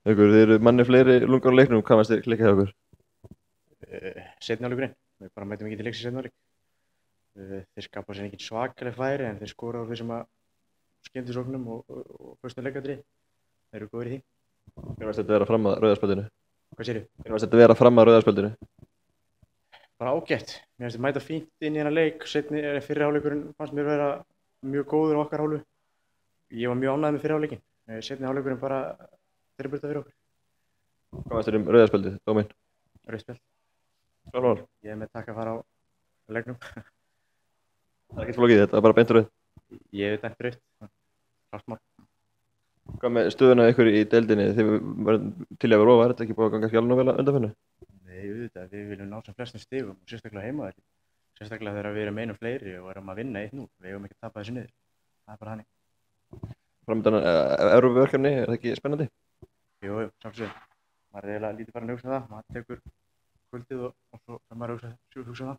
Þið eru manni fleiri lungar á leiknum, hvað fannst þér klikkað hjá ykkur? Seinni hálfleikurinn, við bara mætum ekki til leiks í seinni hálfleik. Þeir skapa sér engin svakaleg færi en þeir skora á því sem að skemmtisóknum og föstum leikadri. Þeir eru góðir í því. Hvernig fannst þetta vera fram að rauðarspjaldinu? Hvað sérðu? Hvernig fannst þetta vera fram að rauðarspjaldinu? Bara ágætt. Mér finnst þetta mæta fínt inn í hennar leik. Fyrri hálfleikurinn fannst mér vera mjög góður á okkar hálfu. Ég var mjög ánægður með fyrri hálfleikinn. Seinni hálfleikurinn bara þreiburt fyrir okkur. Hvað fannst þér rauðarspjaldið, dóminn? Rautt spjald. Sjálfmál. Ég er með takk að fara á leiknum. Það er ekkert flókið, þetta er bara beint rauð. Ég hef dæmt rautt. Klárt mál. Hvað með stöðuna ykkur í deildinni? Þið verðum til að vera ofar, þetta ekki búið að ganga skjálfum vel að undanfennu? Nei, auðvitað, við viljum ná sem flestum stigum og sérstaklega heima. Sérstaklega þegar við erum einum fleiri og erum að vinna 1-0. Við eigum ekki að tapa þessu niður. Það er bara þannig. Framöndan Evrópuverkefni, er það ekki spennandi? Jú, samsögum. Maður er eiginlega lítið farin að hugsa það. Maður tekur kvöldið og svo fer maður að hugsa það.